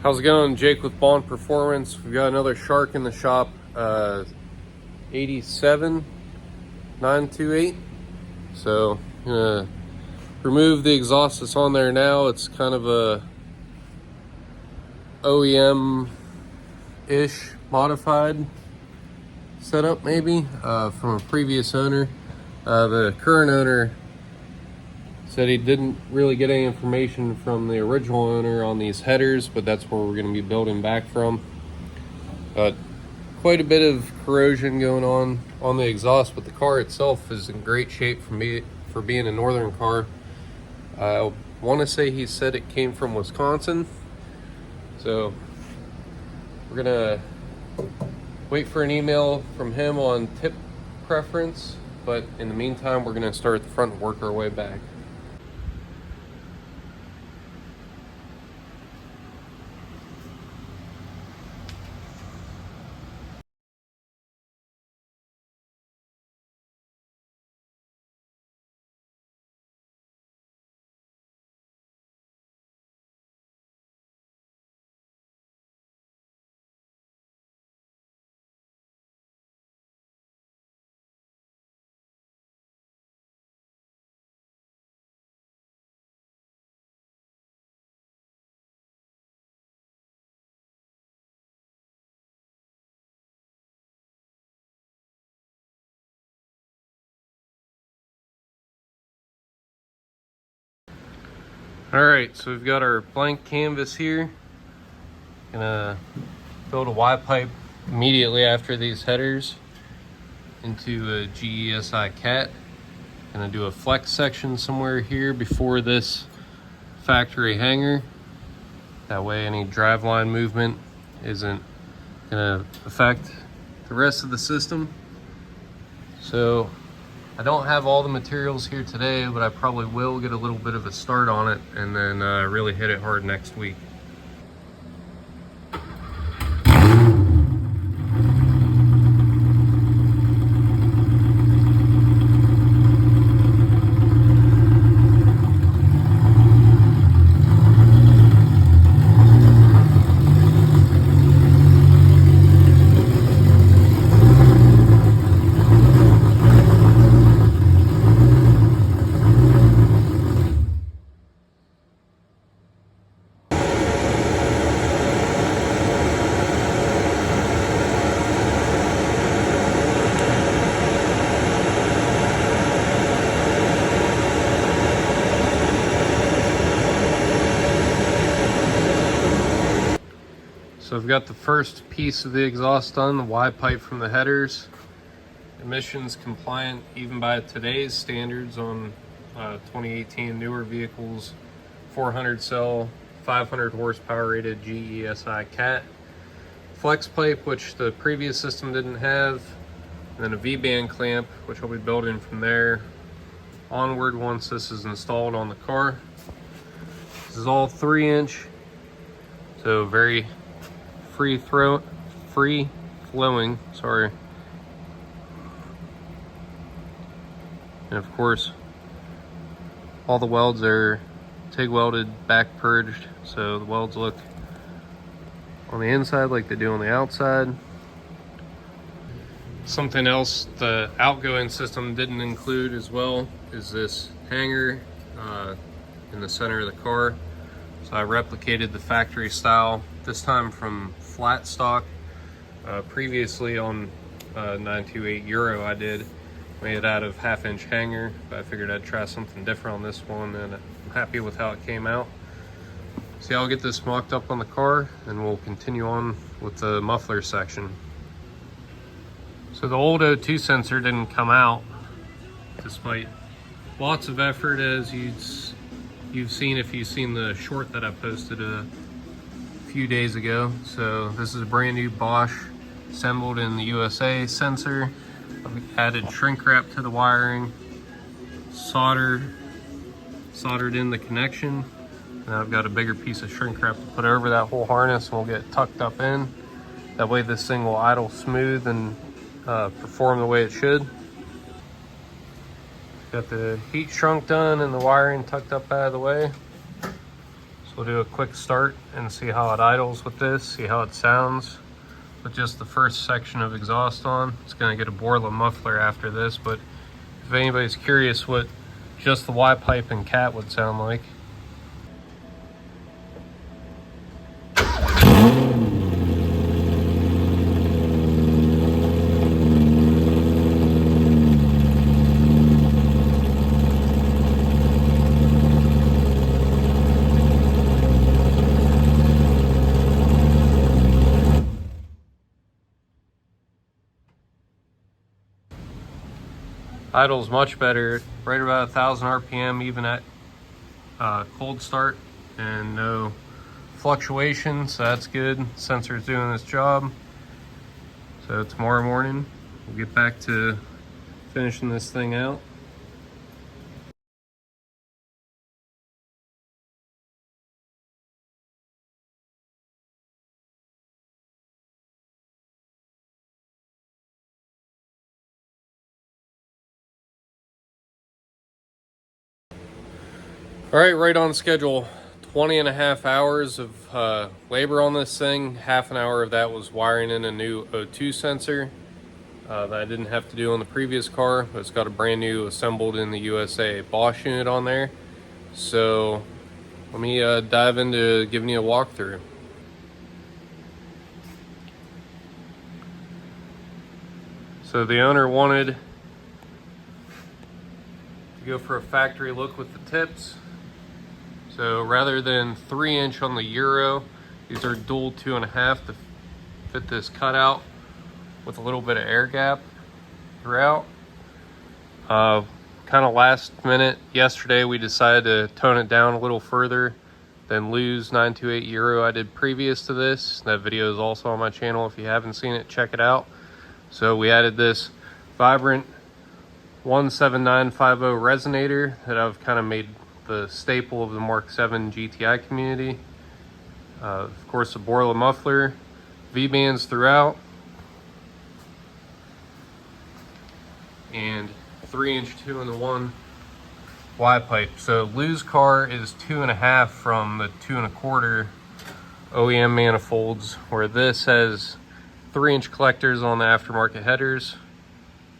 How's it going? Jake with Bond Performance. We've got another shark in the shop, 87928. So I'm gonna remove the exhaust that's on there now. It's kind of a OEM-ish modified setup maybe from a previous owner. The current owner said he didn't really get any information from the original owner on these headers, but that's where we're going to be building back from. But quite a bit of corrosion going on the exhaust, but the car itself is in great shape for being a northern car. I want to say he said it came from Wisconsin, so we're gonna wait for an email from him on tip preference, but in the meantime we're gonna start at the front and work our way back. Alright, so we've got our blank canvas here. Gonna build a Y pipe immediately after these headers into a GESI cat. Gonna do a flex section somewhere here before this factory hanger. That way any driveline movement isn't gonna affect the rest of the system. So I don't have all the materials here today, but I probably will get a little bit of a start on it and then really hit it hard next week. So I've got the first piece of the exhaust done, the Y pipe from the headers. Emissions compliant even by today's standards on 2018 newer vehicles. 400 cell, 500 horsepower rated GESI cat. Flex pipe, which the previous system didn't have. And then a V-band clamp, which I'll be building from there onward once this is installed on the car. This is all 3-inch, so very free flowing, sorry. And of course, all the welds are TIG welded, back purged, so the welds look on the inside like they do on the outside. Something else the outgoing system didn't include as well is this hanger in the center of the car. So I replicated the factory style, this time from flat stock. Previously on 928 Euro I did made it out of 1/2-inch hanger, but I figured I'd try something different on this one, and I'm happy with how it came out. See, I'll get this mocked up on the car and we'll continue on with the muffler section. So the old O2 sensor didn't come out despite lots of effort, as you've seen if you've seen the short that I posted a few days ago. So this is a brand new Bosch assembled in the USA sensor. I've added shrink wrap to the wiring, soldered in the connection, and I've got a bigger piece of shrink wrap to put over that whole harness, and we'll get it tucked up in. That way this thing will idle smooth and perform the way it should. Got the heat shrunk done and the wiring tucked up out of the way. So we'll do a quick start and see how it idles with this, see how it sounds with just the first section of exhaust on. It's going to get a Borla muffler after this, but if anybody's curious what just the Y pipe and cat would sound like. Idles much better, right about 1,000 RPM even at cold start, and no fluctuation, so that's good. Sensor's doing its job. So tomorrow morning we'll get back to finishing this thing out. All right, right on schedule. 20.5 hours of labor on this thing. Half an hour of that was wiring in a new O2 sensor that I didn't have to do on the previous car. It's got a brand new assembled in the USA Bosch unit on there. So let me dive into giving you a walkthrough. So the owner wanted to go for a factory look with the tips. So rather than 3-inch on the Euro, these are dual 2.5 to fit this cutout with a little bit of air gap throughout. Kind of last minute yesterday, we decided to tone it down a little further than lose 928 Euro I did previous to this. That video is also on my channel. If you haven't seen it, check it out. So we added this Vibrant 17950 resonator that I've kind of made the staple of the Mark 7 GTI community. Of course, a Borla muffler, V-bands throughout, and 3-inch 2-in-1 Y pipe. So Lou's car is 2.5 from the 2.25 OEM manifolds, where this has 3-inch collectors on the aftermarket headers.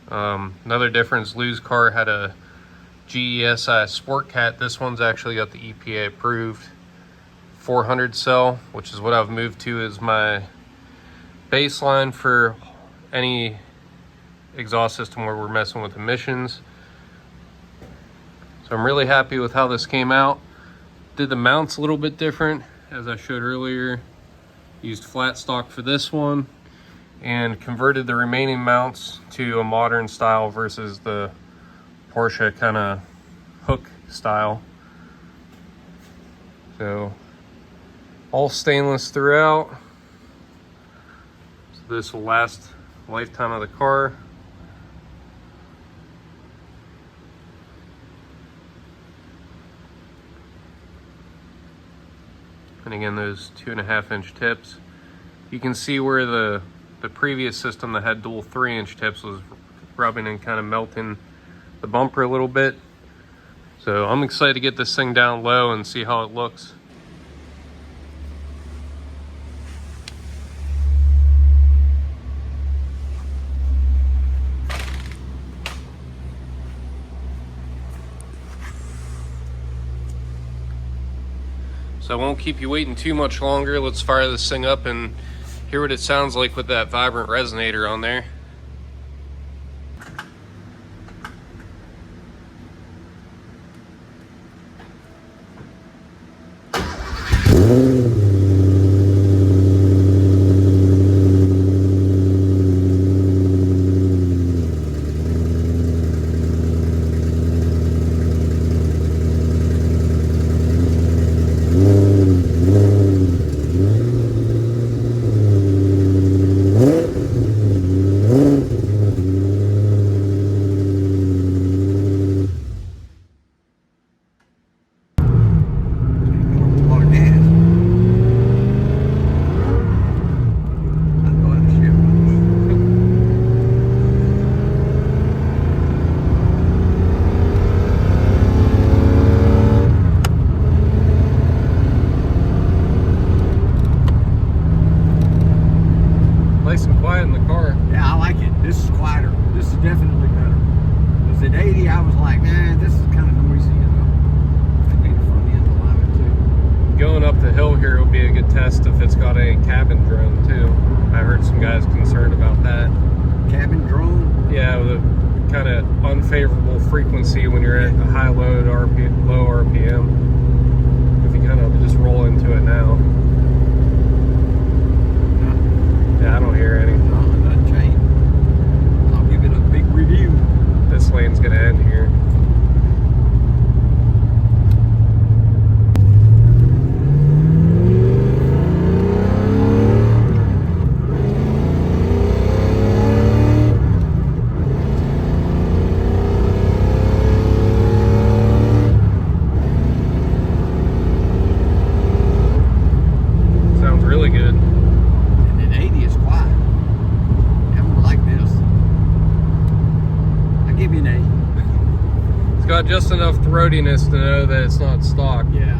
Another difference, Lou's car had a GESI Sport Cat. This one's actually got the EPA approved 400 cell, which is what I've moved to as my baseline for any exhaust system where we're messing with emissions. So I'm really happy with how this came out. Did the mounts a little bit different, as I showed earlier. Used flat stock for this one and converted the remaining mounts to a modern style versus the Porsche kind of hook style. So all stainless throughout. So this will last the lifetime of the car. And again, those 2.5-inch tips. You can see where the previous system that had dual 3-inch tips was rubbing and kind of melting the bumper a little bit. So I'm excited to get this thing down low and see how it looks. So I won't keep you waiting too much longer. Let's fire this thing up and hear what it sounds like with that Vibrant resonator on there. nice and quiet in the car. Yeah, I like it. This is quieter. This is definitely better. Because at 80, I was like, man, this is kind of noisy, you know. I need the front end alignment too. Going up the hill here will be a good test if it's got a cabin drone too. I heard some guys concerned about that. Cabin drone? Yeah, with a kind of unfavorable frequency when you're at a high load low RPM. If you kind of just roll into it now. Yeah, I don't hear any. No, it doesn't change. I'll give it a big review. This lane's gonna end here. Sounds really good. And at 80, it's quiet. Never like this. I give you an 8. It's got just enough throatiness to know that it's not stock. Yeah.